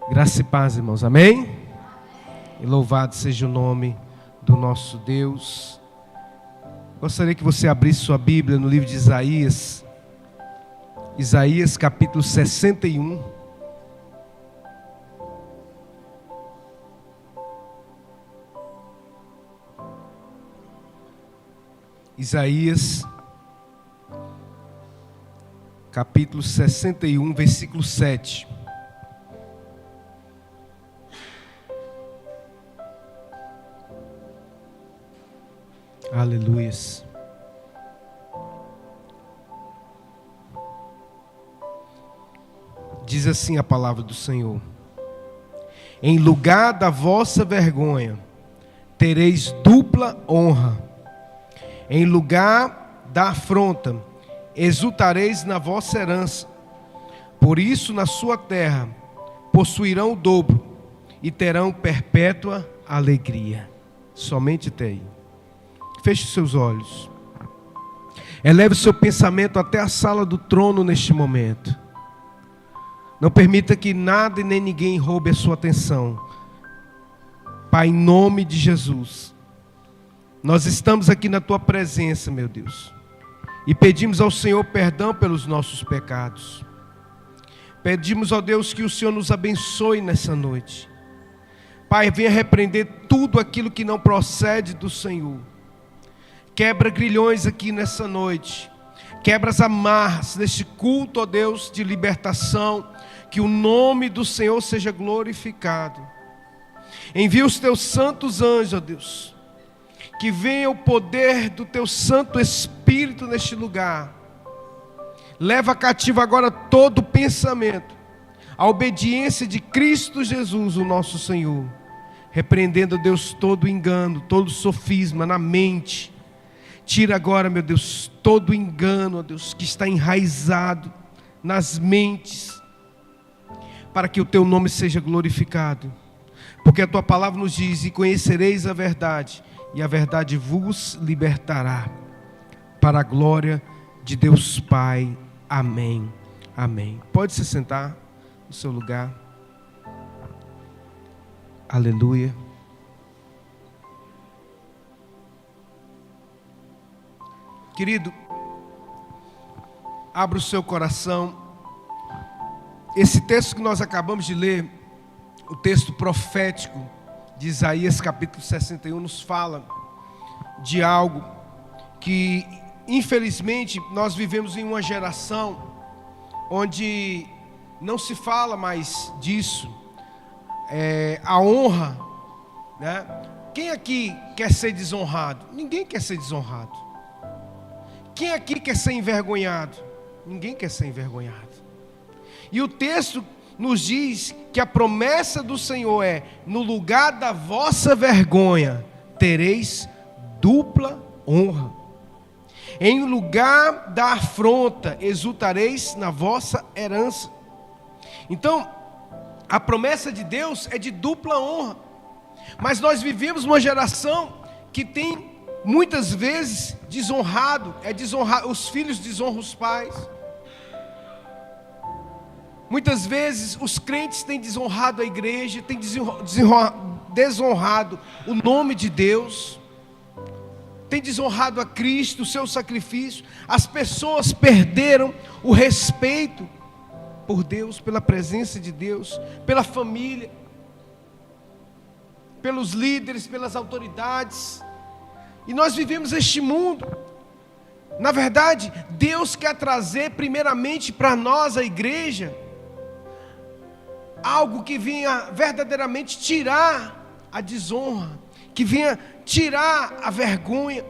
Graça e paz, irmãos, amém? E louvado seja o nome do nosso Deus. Gostaria que você abrisse sua Bíblia no livro de Isaías, Isaías capítulo 61. Isaías capítulo 61, versículo 7. Aleluias. Diz assim a palavra do Senhor: em lugar da vossa vergonha, tereis dupla honra. Em lugar da afronta, exultareis na vossa herança. Por isso, na sua terra, possuirão o dobro e terão perpétua alegria. Somente até aí. Feche seus olhos. Eleve o seu pensamento até a sala do trono neste momento. Não permita que nada e nem ninguém roube a sua atenção. Pai, em nome de Jesus, nós estamos aqui na tua presença, meu Deus, e pedimos ao Senhor perdão pelos nossos pecados. Pedimos, ó Deus, que o Senhor nos abençoe nessa noite. Pai, venha repreender tudo aquilo que não procede do Senhor. Quebra grilhões aqui nessa noite. Quebra as amarras deste culto, ó Deus, de libertação. Que o nome do Senhor seja glorificado. Envia os teus santos anjos, ó Deus. Que venha o poder do teu Santo Espírito neste lugar. Leva cativo agora todo pensamento. A obediência de Cristo Jesus, o nosso Senhor. Repreendendo, ó Deus, todo engano, todo sofisma na mente. Tira agora, meu Deus, todo engano, ó Deus, que está enraizado nas mentes, para que o teu nome seja glorificado. Porque a tua palavra nos diz: e conhecereis a verdade, e a verdade vos libertará. Para a glória de Deus Pai. Amém. Amém. Pode se sentar no seu lugar. Aleluia. Querido, abra o seu coração. Esse texto que nós acabamos de ler, o texto profético de Isaías capítulo 61, nos fala de algo que, infelizmente, nós vivemos em uma geração onde não se fala mais disso. A honra, né? Quem aqui quer ser desonrado? Ninguém quer ser desonrado. Quem aqui quer ser envergonhado? Ninguém quer ser envergonhado. E o texto nos diz que a promessa do Senhor é: no lugar da vossa vergonha, tereis dupla honra. Em lugar da afronta, exultareis na vossa herança. Então, a promessa de Deus é de dupla honra. Mas nós vivemos uma geração que tem muitas vezes desonrado, os filhos desonram os pais. Muitas vezes os crentes têm desonrado a igreja, têm desonrado o nome de Deus, têm desonrado a Cristo, o seu sacrifício. As pessoas perderam o respeito por Deus, pela presença de Deus, pela família, pelos líderes, pelas autoridades. E nós vivemos este mundo. Na verdade, Deus quer trazer primeiramente para nós, a igreja, algo que venha verdadeiramente tirar a desonra, que venha tirar a vergonha.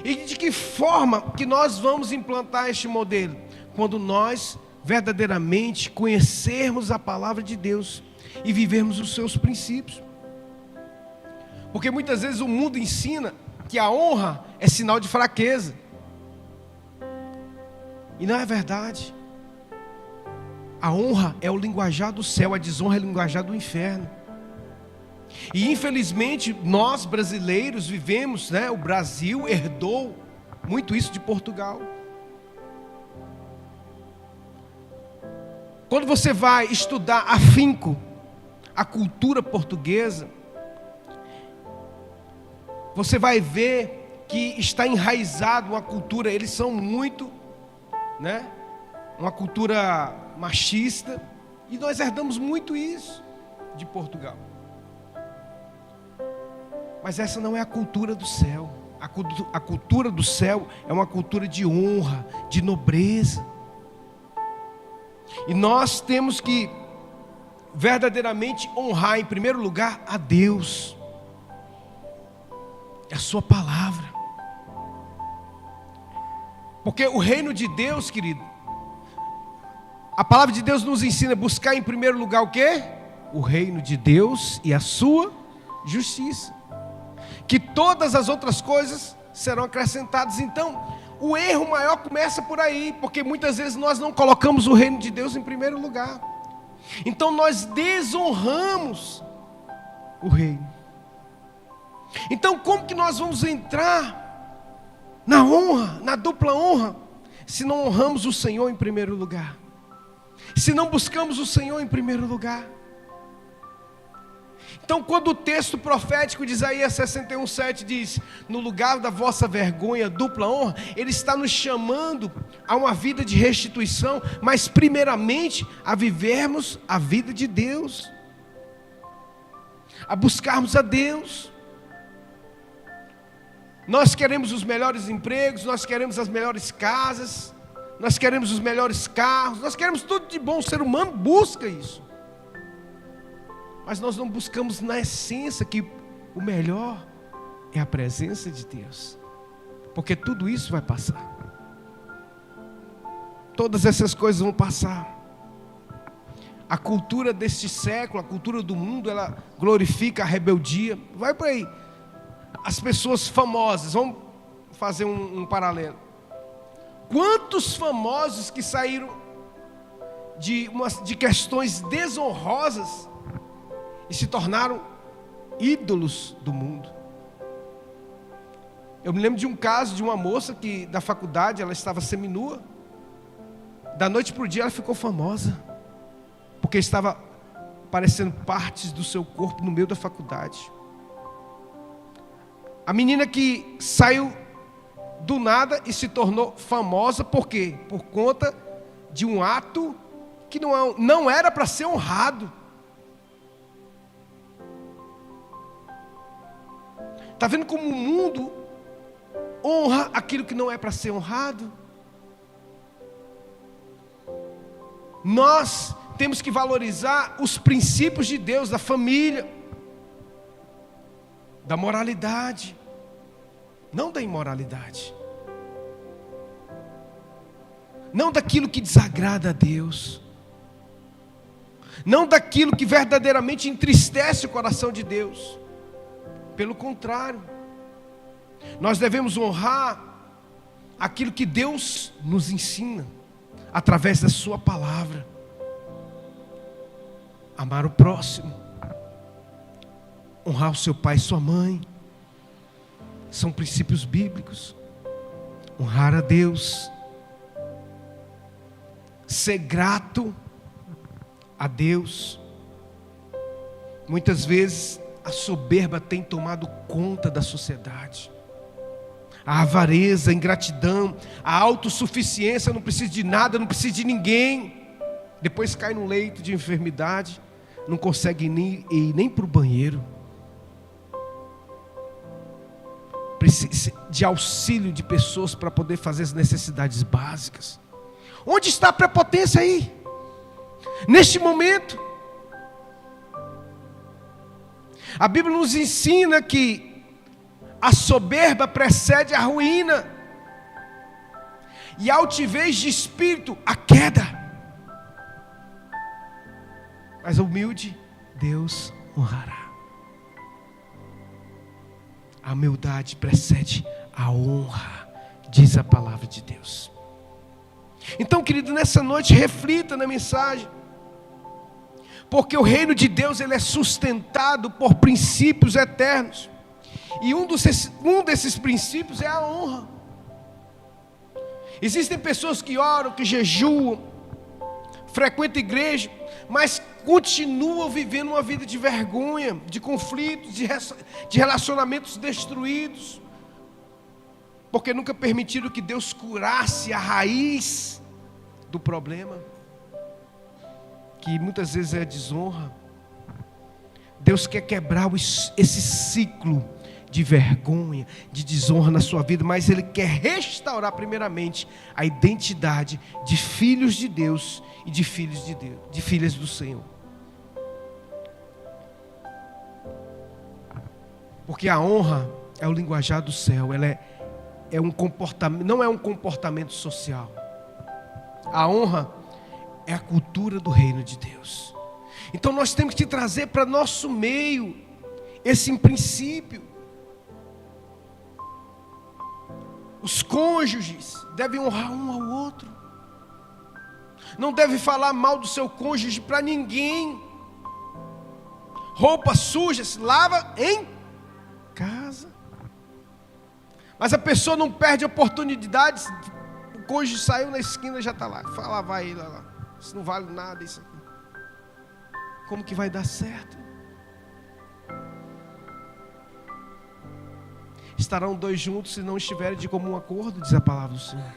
E de que forma que nós vamos implantar este modelo? Quando nós verdadeiramente conhecermos a palavra de Deus e vivermos os seus princípios. Porque muitas vezes o mundo ensina que a honra é sinal de fraqueza. E não é verdade. A honra é o linguajar do céu, a desonra é o linguajar do inferno. E infelizmente nós brasileiros vivemos, o Brasil herdou muito isso de Portugal. Quando você vai estudar afinco a cultura portuguesa, você vai ver que está enraizado uma cultura, eles são muito, uma cultura machista, e nós herdamos muito isso de Portugal. Mas essa não é a cultura do céu. A cultura do céu é uma cultura de honra, de nobreza. E nós temos que verdadeiramente honrar em primeiro lugar a Deus, a sua palavra. Porque o reino de Deus, querido, a palavra de Deus nos ensina a buscar em primeiro lugar o quê? O reino de Deus e a sua justiça, que todas as outras coisas serão acrescentadas. Então, o erro maior começa por aí, porque muitas vezes nós não colocamos o reino de Deus em primeiro lugar. Então nós desonramos o reino. Então como que nós vamos entrar na honra, na dupla honra, se não honramos o Senhor em primeiro lugar? Se não buscamos o Senhor em primeiro lugar? Então, quando o texto profético de Isaías 61:7 diz: no lugar da vossa vergonha, dupla honra, ele está nos chamando a uma vida de restituição, mas primeiramente a vivermos a vida de Deus, a buscarmos a Deus. Nós queremos os melhores empregos, nós queremos as melhores casas, nós queremos os melhores carros, nós queremos tudo de bom. O ser humano busca isso. Mas nós não buscamos na essência que o melhor é a presença de Deus. Porque tudo isso vai passar. Todas essas coisas vão passar. A cultura deste século, a cultura do mundo, ela glorifica a rebeldia. Vai por aí. As pessoas famosas, vamos fazer um paralelo. Quantos famosos que saíram de questões desonrosas e se tornaram ídolos do mundo? Eu me lembro de um caso de uma moça que na faculdade ela estava seminua. Da noite para o dia ela ficou famosa, porque estava aparecendo partes do seu corpo no meio da faculdade. A menina que saiu do nada e se tornou famosa, por quê? Por conta de um ato que não era para ser honrado. Está vendo como o mundo honra aquilo que não é para ser honrado? Nós temos que valorizar os princípios de Deus, da família, da moralidade, não da imoralidade, não daquilo que desagrada a Deus, não daquilo que verdadeiramente entristece o coração de Deus. Pelo contrário, nós devemos honrar aquilo que Deus nos ensina através da sua palavra. Amar o próximo, honrar o seu pai e sua mãe, são princípios bíblicos. Honrar a Deus, ser grato a Deus. Muitas vezes a soberba tem tomado conta da sociedade. A avareza, a ingratidão, a autossuficiência, não precisa de nada, não precisa de ninguém. Depois cai no leito de enfermidade, não consegue ir nem para o banheiro. Precisa de auxílio de pessoas para poder fazer as necessidades básicas. Onde está a prepotência aí? Neste momento, a Bíblia nos ensina que a soberba precede a ruína, e a altivez de espírito, a queda. Mas o humilde, Deus honrará. A humildade precede a honra, diz a palavra de Deus. Então, querido, nessa noite reflita na mensagem, porque o reino de Deus ele é sustentado por princípios eternos, e um desses princípios é a honra. Existem pessoas que oram, que jejuam, frequentam a igreja, mas continuam vivendo uma vida de vergonha, de conflitos, de relacionamentos destruídos, porque nunca permitiram que Deus curasse a raiz do problema, que muitas vezes é a desonra. Deus quer quebrar esse ciclo de vergonha, de desonra na sua vida, mas Ele quer restaurar primeiramente a identidade de filhos de Deus e de filhos de Deus, de filhas do Senhor. Porque a honra é o linguajar do céu, ela é um comportamento, não é um comportamento social. A honra é a cultura do reino de Deus. Então nós temos que trazer para nosso meio esse princípio. Os cônjuges devem honrar um ao outro. Não deve falar mal do seu cônjuge para ninguém. Roupa suja se lava em casa. Mas a pessoa não perde oportunidades. O cônjuge saiu na esquina, já está lá. Fala, vai ele lá. Isso não vale nada, isso aqui. Como que vai dar certo? Estarão dois juntos se não estiverem de comum acordo, diz a palavra do Senhor.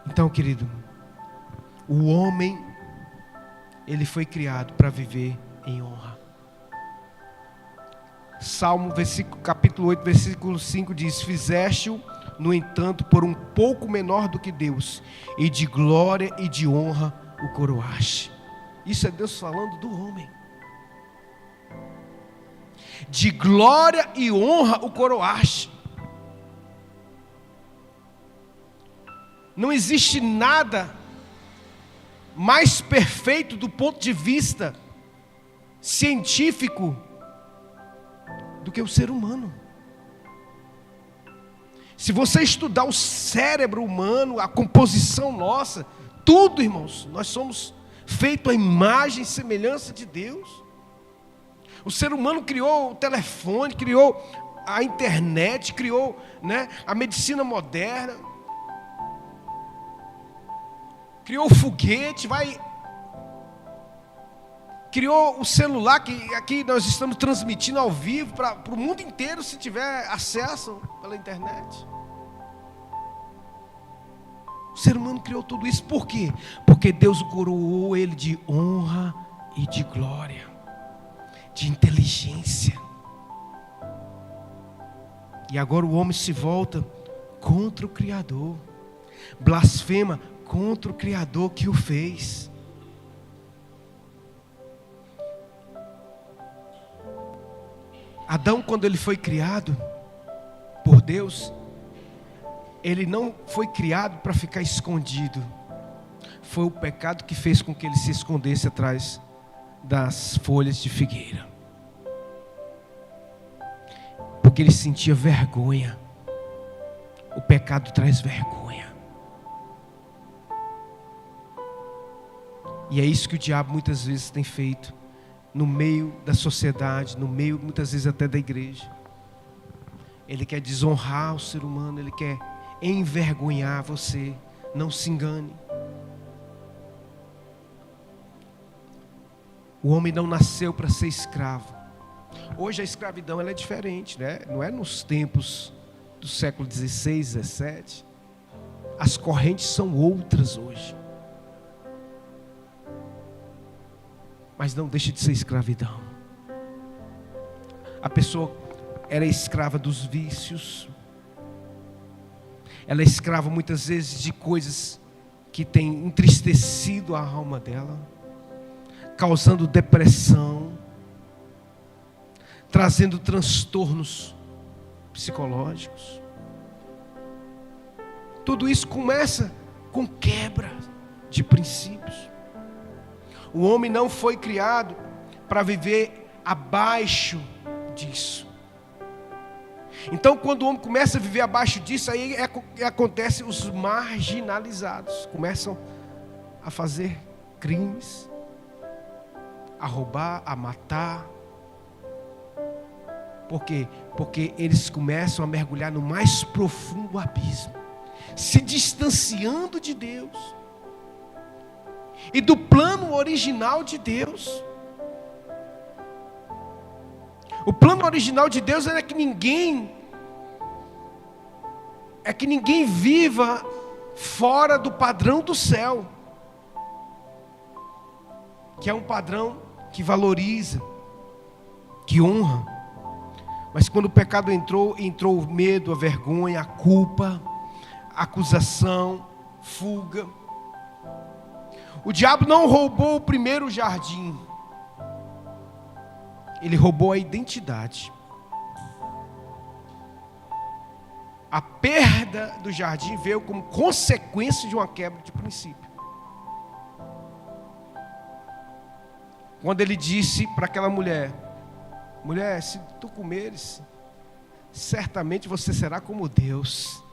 Então, querido, o homem, ele foi criado para viver em honra. Salmo, capítulo 8, versículo 5 diz: fizeste-o, no entanto, por um pouco menor do que Deus, e de glória e de honra o coroaste. Isso é Deus falando do homem. De glória e honra o coroaste. Não existe nada mais perfeito do ponto de vista científico do que o ser humano. Se você estudar o cérebro humano, a composição nossa, tudo, irmãos, nós somos feitos à imagem e semelhança de Deus. O ser humano criou o telefone, criou a internet, criou, a medicina moderna, criou o foguete, criou o celular, que aqui nós estamos transmitindo ao vivo para o mundo inteiro, se tiver acesso pela internet. O ser humano criou tudo isso, por quê? Porque Deus coroou ele de honra e de glória, de inteligência. E agora o homem se volta contra o Criador, blasfema contra o Criador que o fez. Adão, quando ele foi criado por Deus, ele não foi criado para ficar escondido. Foi o pecado que fez com que ele se escondesse atrás das folhas de figueira, porque ele sentia vergonha. O pecado traz vergonha, e é isso que o diabo muitas vezes tem feito no meio da sociedade, no meio muitas vezes até da igreja. Ele quer desonrar o ser humano, ele quer envergonhar você. Não se engane. O homem não nasceu para ser escravo. Hoje a escravidão ela é diferente, não é nos tempos do século 16, 17. As correntes são outras hoje. Mas não deixa de ser escravidão. A pessoa era escrava dos vícios. Ela é escrava muitas vezes de coisas que têm entristecido a alma dela, causando depressão, trazendo transtornos psicológicos. Tudo isso começa com quebra de princípios. O homem não foi criado para viver abaixo disso. Então, quando o homem começa a viver abaixo disso, aí acontece os marginalizados. Começam a fazer crimes, a roubar, a matar. Por quê? Porque eles começam a mergulhar no mais profundo abismo, se distanciando de Deus. e do plano original de Deus. O plano original de Deus era que ninguém viva fora do padrão do céu, que é um padrão que valoriza, que honra. Mas quando o pecado entrou o medo, a vergonha, a culpa, a acusação, fuga. O diabo não roubou o primeiro jardim, ele roubou a identidade. A perda do jardim veio como consequência de uma quebra de princípio. Quando ele disse para aquela mulher: mulher, se tu comeres, certamente você será como Deus.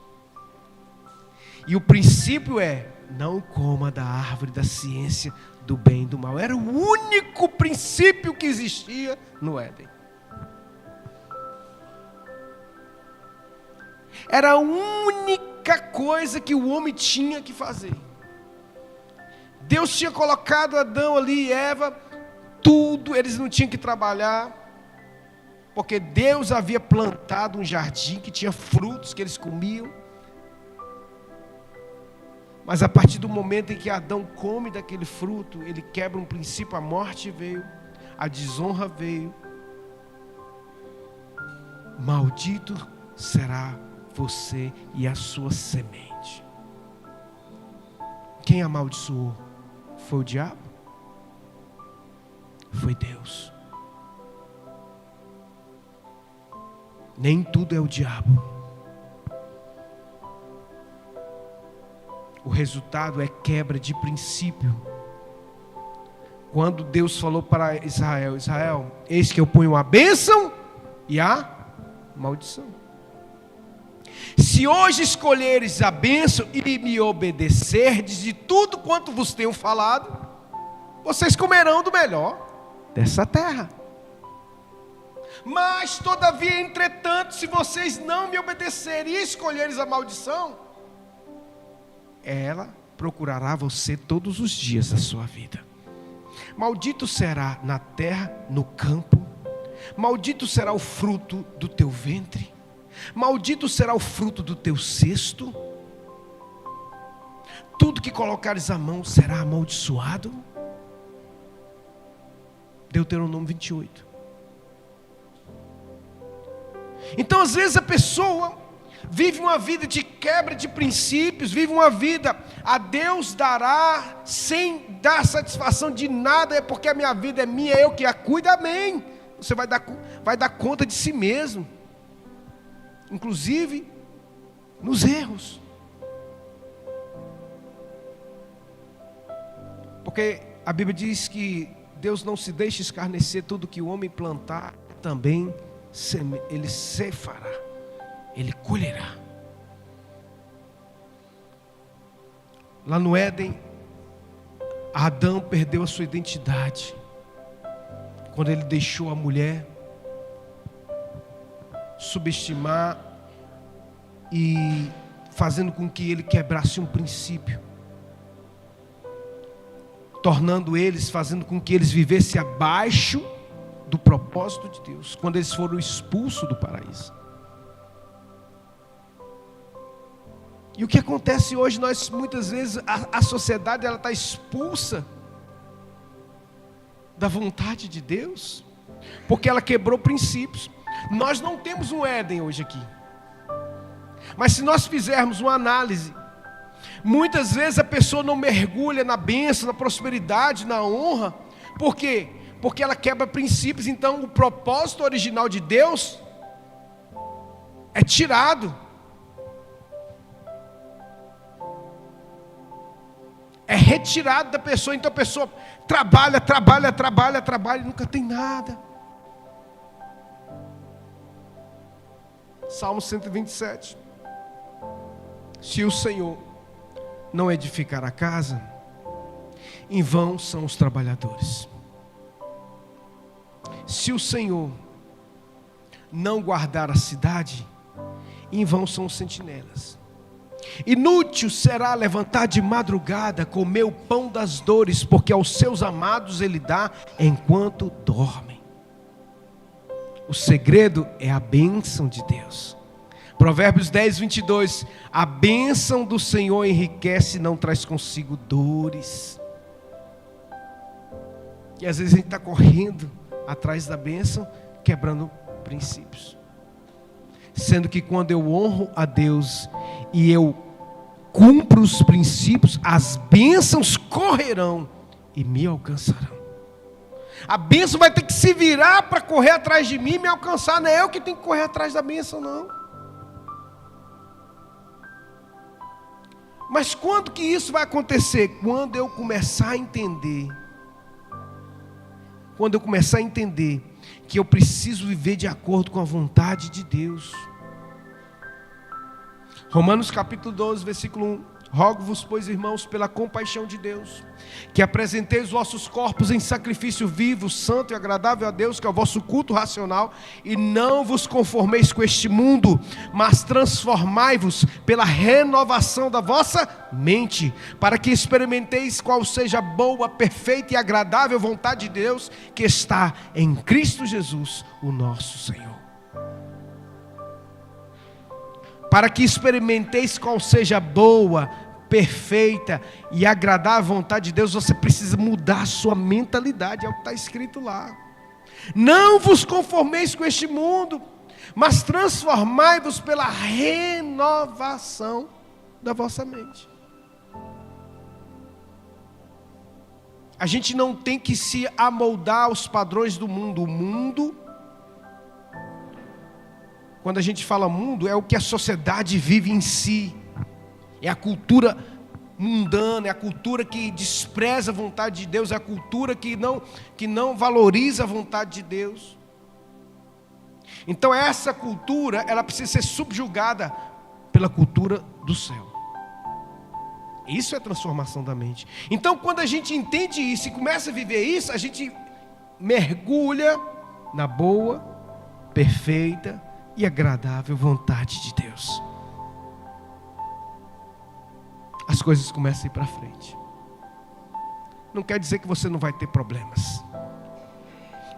E o princípio é: não coma da árvore da ciência do bem e do mal. Era o único princípio que existia no Éden. Era a única coisa que o homem tinha que fazer. Deus tinha colocado Adão ali e Eva, tudo, eles não tinham que trabalhar, porque Deus havia plantado um jardim que tinha frutos que eles comiam. Mas a partir do momento em que Adão come daquele fruto, ele quebra um princípio, a morte veio, a desonra veio. Maldito será você e a sua semente. Quem amaldiçoou? Foi o diabo? Foi Deus. Nem tudo é o diabo. O resultado é quebra de princípio. Quando Deus falou para Israel: Israel, eis que eu ponho a bênção e a maldição. Se hoje escolheres a bênção e me obedecerdes de tudo quanto vos tenho falado, vocês comerão do melhor dessa terra. Mas todavia, entretanto, se vocês não me obedecerem e escolheres a maldição, ela procurará você todos os dias da sua vida. Maldito será na terra, no campo. Maldito será o fruto do teu ventre. Maldito será o fruto do teu cesto. Tudo que colocares a mão será amaldiçoado. Deuteronômio 28. Então, às vezes a pessoa vive uma vida de quebra de princípios, vive uma vida, a Deus dará, sem dar satisfação de nada, é porque a minha vida é minha, eu que a cuido, amém. Você vai dar conta de si mesmo, inclusive nos erros. Porque a Bíblia diz que Deus não se deixa escarnecer, tudo que o homem plantar, também ele ceifará, ele colherá. Lá no Éden, Adão perdeu a sua identidade, quando ele deixou a mulher subestimar e fazendo com que ele quebrasse um princípio, fazendo com que eles vivessem abaixo do propósito de Deus, quando eles foram expulsos do paraíso. E o que acontece hoje, muitas vezes, a sociedade está expulsa da vontade de Deus, porque ela quebrou princípios. Nós não temos um Éden hoje aqui, mas se nós fizermos uma análise, muitas vezes a pessoa não mergulha na bênção, na prosperidade, na honra. Por quê? Porque ela quebra princípios. Então o propósito original de Deus é tirado, é retirado da pessoa. Então a pessoa trabalha e nunca tem nada. Salmo 127. Se o Senhor não edificar a casa, em vão são os trabalhadores. Se o Senhor não guardar a cidade, em vão são os sentinelas. Inútil será levantar de madrugada, comer o pão das dores, porque aos seus amados ele dá enquanto dormem. O segredo é a bênção de Deus. Provérbios 10, 22. A bênção do Senhor enriquece e não traz consigo dores. E às vezes a gente está correndo atrás da bênção, quebrando princípios. Sendo que quando eu honro a Deus e eu cumpro os princípios, as bênçãos correrão e me alcançarão. A bênção vai ter que se virar para correr atrás de mim e me alcançar. Não é eu que tenho que correr atrás da bênção, não. Mas quando que isso vai acontecer? Quando eu começar a entender. Quando eu começar a entender que eu preciso viver de acordo com a vontade de Deus. Romanos capítulo 12, versículo 1. Rogo-vos, pois, irmãos, pela compaixão de Deus, que apresenteis os vossos corpos em sacrifício vivo, santo e agradável a Deus, que é o vosso culto racional, e não vos conformeis com este mundo, mas transformai-vos pela renovação da vossa mente, para que experimenteis qual seja a boa, perfeita e agradável vontade de Deus, que está em Cristo Jesus, o nosso Senhor. Para que experimenteis qual seja a boa, perfeita e agradável vontade de Deus, você precisa mudar a sua mentalidade, é o que está escrito lá. Não vos conformeis com este mundo, mas transformai-vos pela renovação da vossa mente. A gente não tem que se amoldar aos padrões do mundo. O mundo, quando a gente fala mundo, é o que a sociedade vive em si. É a cultura mundana, é a cultura que despreza a vontade de Deus, é a cultura que não valoriza a vontade de Deus. Então essa cultura, ela precisa ser subjugada pela cultura do céu. Isso é transformação da mente. Então quando a gente entende isso e começa a viver isso, a gente mergulha na boa, perfeita e agradável vontade de Deus. As coisas começam a ir para frente. Não quer dizer que você não vai ter problemas.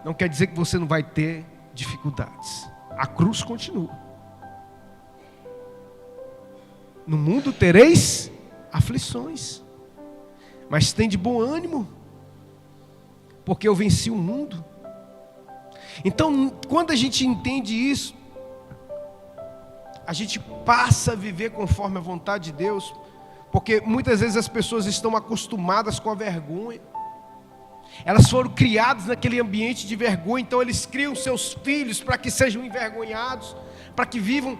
Não quer dizer que você não vai ter dificuldades. A cruz continua. No mundo tereis aflições, mas tem de bom ânimo, porque eu venci o mundo. Então, quando a gente entende isso, a gente passa a viver conforme a vontade de Deus, porque muitas vezes as pessoas estão acostumadas com a vergonha. Elas foram criadas naquele ambiente de vergonha, então eles criam seus filhos para que sejam envergonhados, para que vivam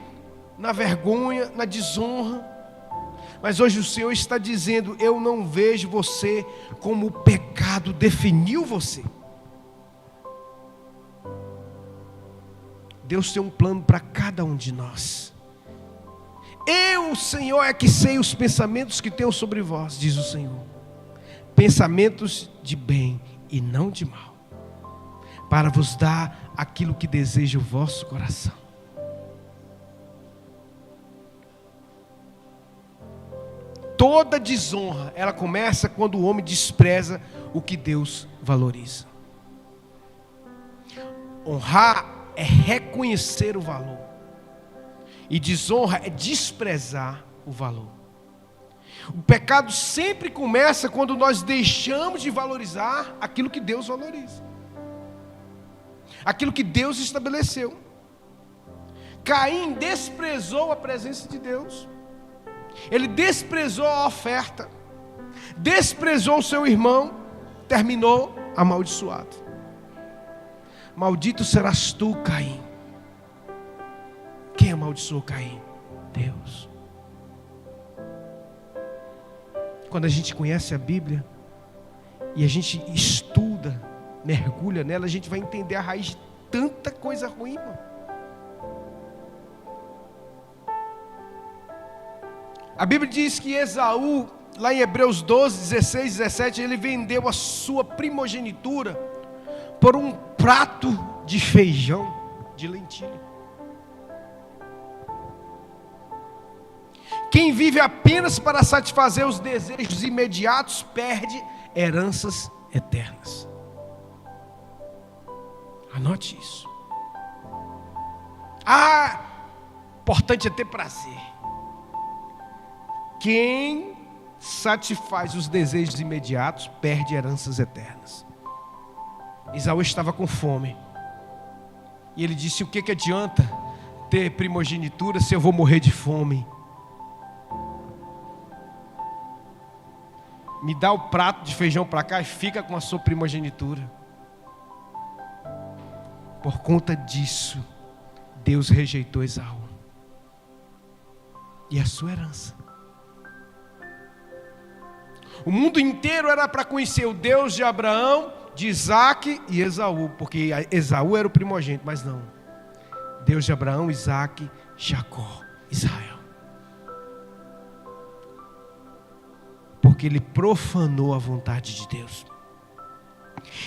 na vergonha, na desonra. Mas hoje o Senhor está dizendo: eu não vejo você como o pecado definiu você. Deus tem um plano para cada um de nós. Eu, Senhor, é que sei os pensamentos que tenho sobre vós, diz o Senhor. Pensamentos de bem e não de mal, para vos dar aquilo que deseja o vosso coração. Toda desonra, ela começa quando o homem despreza o que Deus valoriza. Honrar é reconhecer o valor, e desonra é desprezar o valor. O pecado sempre começa quando nós deixamos de valorizar aquilo que Deus valoriza, aquilo que Deus estabeleceu. Caim desprezou a presença de Deus, ele desprezou a oferta, desprezou o seu irmão, terminou amaldiçoado. Maldito serás tu, Caim. Quem amaldiçoou Caim? Deus. Quando a gente conhece a Bíblia e a gente estuda, mergulha nela, a gente vai entender a raiz de tanta coisa ruim, irmão. A Bíblia diz que Esaú, lá em Hebreus 12, 16, 17, ele vendeu a sua primogenitura por um prato de feijão, de lentilha. Quem vive apenas para satisfazer os desejos imediatos perde heranças eternas. Anote isso. Importante é ter prazer. Quem satisfaz os desejos imediatos perde heranças eternas. Esaú estava com fome. E ele disse: o que adianta ter primogenitura se eu vou morrer de fome? Me dá o prato de feijão para cá e fica com a sua primogenitura. Por conta disso, Deus rejeitou Esaú e a sua herança. O mundo inteiro era para conhecer o Deus de Abraão, de Isaac e Esaú, porque Esaú era o primogênito, mas não. Deus de Abraão, Isaac, Jacó, Israel. Porque ele profanou a vontade de Deus.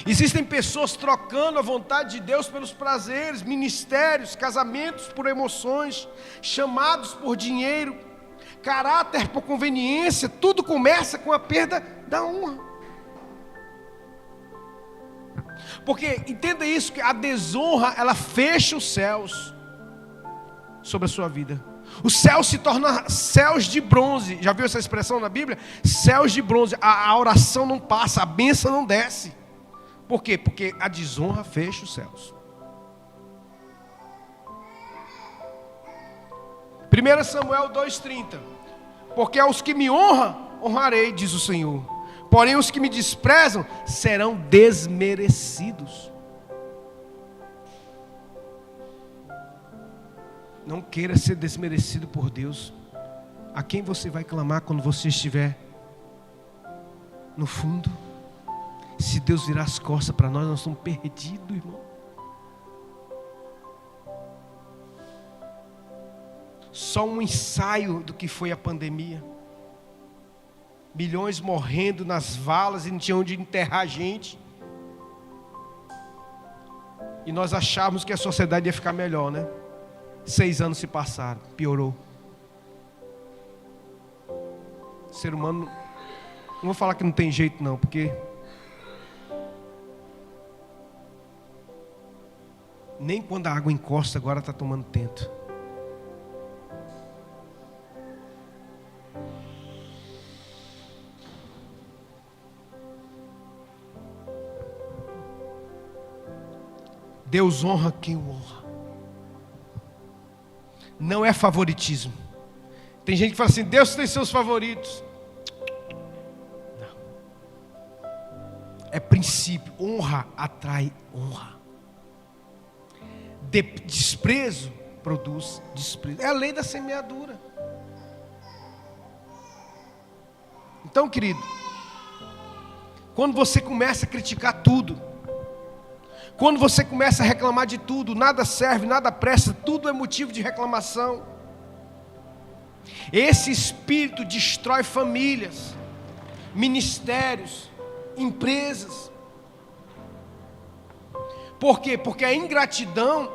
Existem pessoas trocando a vontade de Deus pelos prazeres, ministérios, casamentos por emoções, chamados por dinheiro, caráter por conveniência. Tudo começa com a perda da honra. Porque, entenda isso, que a desonra, ela fecha os céus sobre a sua vida. Os céus se tornam céus de bronze. Já viu essa expressão na Bíblia? Céus de bronze. A oração não passa, a bênção não desce. Por quê? Porque a desonra fecha os céus. 1 Samuel 2,30. Porque aos que me honram, honrarei, diz o Senhor. Porém os que me desprezam serão desmerecidos. Não queira ser desmerecido por Deus. A quem você vai clamar quando você estiver no fundo? Se Deus virar as costas para nós estamos perdidos, irmão. Só um ensaio do que foi a pandemia. Milhões morrendo nas valas e não tinha onde enterrar a gente. E nós achávamos que a sociedade ia ficar melhor, né? 6 anos se passaram, piorou. O ser humano, não vou falar que não tem jeito não, porque nem quando a água encosta agora está tomando tento. Deus honra quem o honra. Não é favoritismo. Tem gente que fala assim: Deus tem seus favoritos. Não. É princípio. Honra atrai honra. Desprezo produz desprezo. É a lei da semeadura. Então, querido, quando você começa a criticar tudo, quando você começa a reclamar de tudo, nada serve, nada presta, tudo é motivo de reclamação. Esse espírito destrói famílias, ministérios, empresas. Por quê? Porque a ingratidão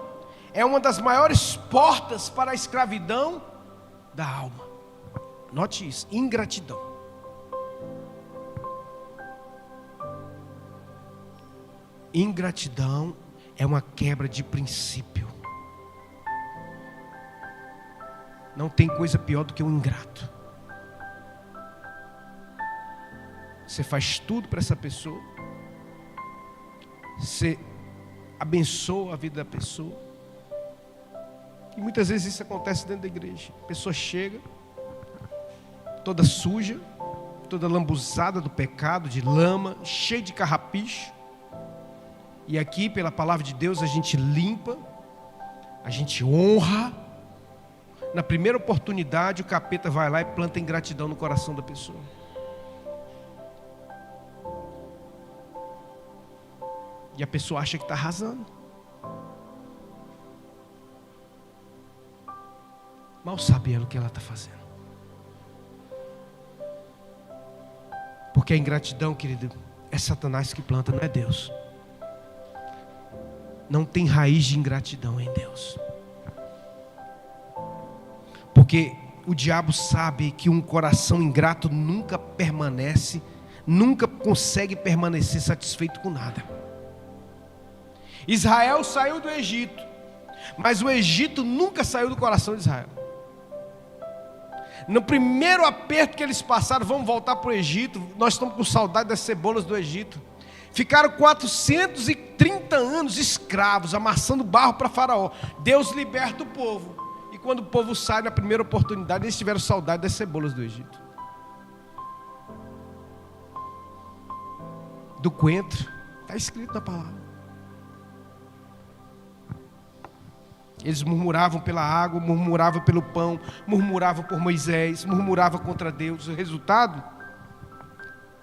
é uma das maiores portas para a escravidão da alma. Note isso, ingratidão. Ingratidão é uma quebra de princípio. Não tem coisa pior do que um ingrato. Você faz tudo para essa pessoa, você abençoa a vida da pessoa, e muitas vezes isso acontece dentro da igreja. A pessoa chega toda suja, toda lambuzada do pecado, de lama, cheia de carrapicho. E aqui, pela palavra de Deus, a gente limpa, a gente honra. Na primeira oportunidade, o capeta vai lá e planta ingratidão no coração da pessoa. E a pessoa acha que está arrasando. Mal sabe ela o que ela está fazendo. Porque a ingratidão, querido, é Satanás que planta, não é Deus. Não tem raiz de ingratidão em Deus. Porque o diabo sabe que um coração ingrato nunca permanece, nunca consegue permanecer satisfeito com nada. Israel saiu do Egito, mas o Egito nunca saiu do coração de Israel. No primeiro aperto que eles passaram, vamos voltar para o Egito, nós estamos com saudade das cebolas do Egito. Ficaram 430 anos escravos, amassando barro para Faraó. Deus liberta o povo. E quando o povo sai na primeira oportunidade, eles tiveram saudade das cebolas do Egito. Do coentro, está escrito na palavra. Eles murmuravam pela água, murmuravam pelo pão, murmuravam por Moisés, murmuravam contra Deus. O resultado?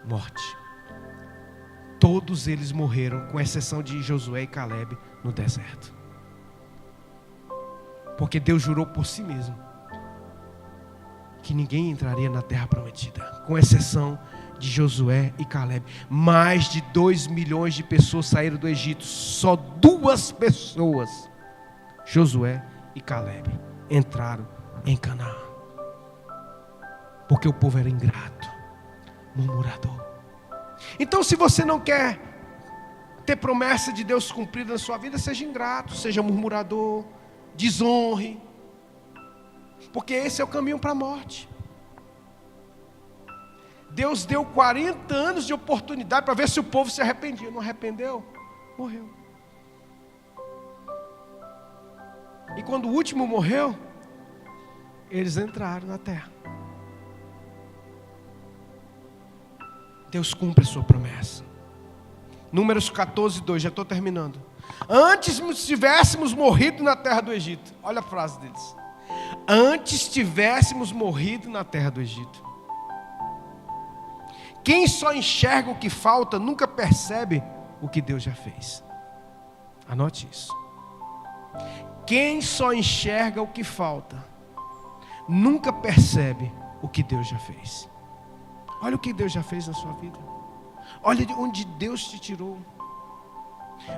Morte. Todos eles morreram, com exceção de Josué e Caleb, no deserto. Porque Deus jurou por si mesmo que ninguém entraria na terra prometida, com exceção de Josué e Caleb. Mais de 2 milhões de pessoas saíram do Egito. Só 2 pessoas, Josué e Caleb, entraram em Canaã. Porque o povo era ingrato, murmurador. Então, se você não quer ter promessa de Deus cumprida na sua vida, seja ingrato, seja murmurador, desonre, porque esse é o caminho para a morte. Deus deu 40 anos de oportunidade para ver se o povo se arrependia. Não arrependeu? Morreu. E quando o último morreu, eles entraram na terra. Deus cumpre a sua promessa. Números 14, 2, já estou terminando. Antes tivéssemos morrido na terra do Egito. Olha a frase deles. Antes tivéssemos morrido na terra do Egito. Quem só enxerga o que falta, nunca percebe o que Deus já fez. Anote isso. Quem só enxerga o que falta, nunca percebe o que Deus já fez. Olha o que Deus já fez na sua vida. Olha de onde Deus te tirou.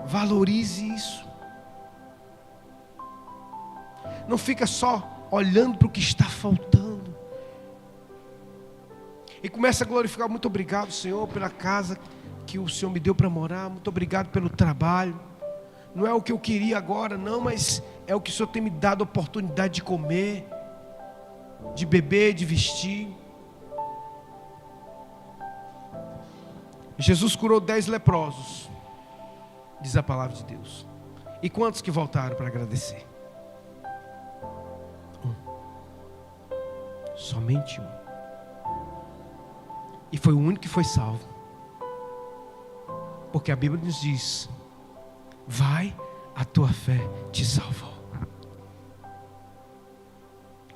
Valorize isso. Não fica só olhando para o que está faltando. E começa a glorificar. Muito obrigado, Senhor, pela casa que o Senhor me deu para morar. Muito obrigado pelo trabalho. Não é o que eu queria agora, não, mas é o que o Senhor tem me dado a oportunidade de comer, de beber, de vestir. Jesus curou 10 leprosos, diz a palavra de Deus. E quantos que voltaram para agradecer? 1. Somente 1. E foi o único que foi salvo. Porque a Bíblia nos diz: vai, a tua fé te salvou.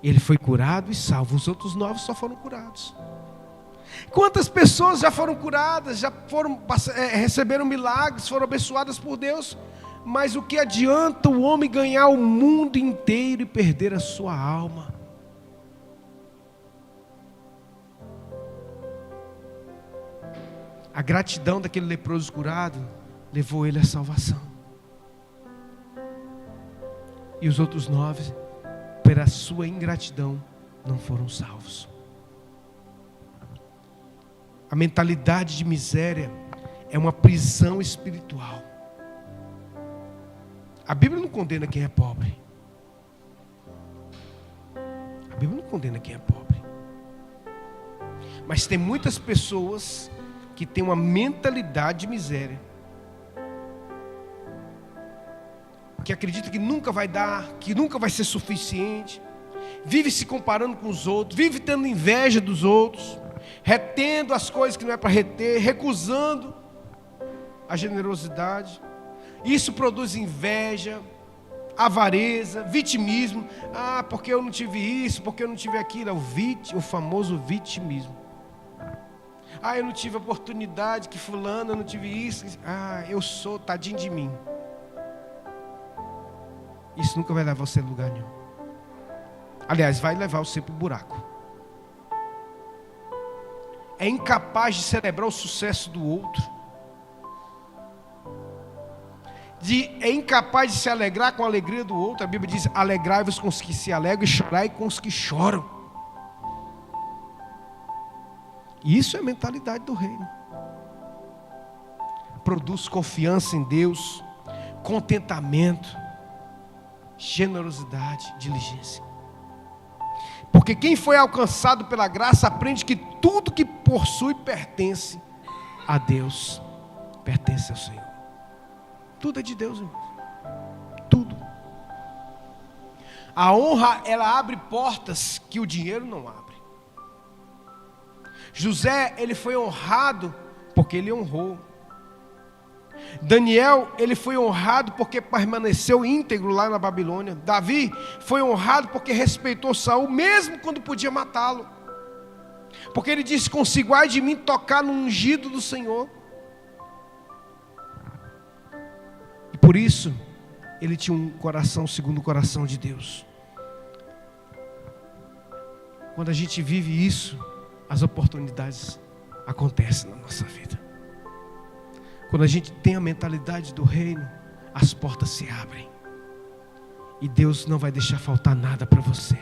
Ele foi curado e salvo. Os outros 9 só foram curados. Quantas pessoas já foram curadas, já receberam milagres, foram abençoadas por Deus, mas o que adianta o homem ganhar o mundo inteiro e perder a sua alma? A gratidão daquele leproso curado levou ele à salvação. E os outros 9, pela sua ingratidão, não foram salvos. A mentalidade de miséria é uma prisão espiritual. A Bíblia não condena quem é pobre. A Bíblia não condena quem é pobre. Mas tem muitas pessoas que têm uma mentalidade de miséria, que acredita que nunca vai dar, que nunca vai ser suficiente, vive se comparando com os outros, vive tendo inveja dos outros, retendo as coisas que não é para reter, recusando a generosidade. Isso produz inveja, avareza, vitimismo. Ah, porque eu não tive isso, porque eu não tive aquilo. É o famoso vitimismo. Ah, eu não tive oportunidade, que fulano, eu não tive isso. Ah, eu sou, tadinho de mim. Isso nunca vai levar você a lugar nenhum. Aliás, vai levar você para o buraco. É incapaz de celebrar o sucesso do outro. É incapaz de se alegrar com a alegria do outro. A Bíblia diz: alegrai-vos com os que se alegram e chorai com os que choram. E isso é a mentalidade do reino. Produz confiança em Deus, contentamento, generosidade, diligência. Porque quem foi alcançado pela graça aprende que tudo que possui pertence a Deus, pertence ao Senhor. Tudo é de Deus, irmãos. Tudo. A honra, ela abre portas que o dinheiro não abre. José, ele foi honrado porque ele honrou. Daniel, ele foi honrado porque permaneceu íntegro lá na Babilônia. Davi foi honrado porque respeitou Saul, mesmo quando podia matá-lo. Porque ele disse: consigo ai de mim tocar no ungido do Senhor. E por isso, ele tinha um coração segundo o coração de Deus. Quando a gente vive isso, as oportunidades acontecem na nossa vida. Quando a gente tem a mentalidade do reino, as portas se abrem. E Deus não vai deixar faltar nada para você.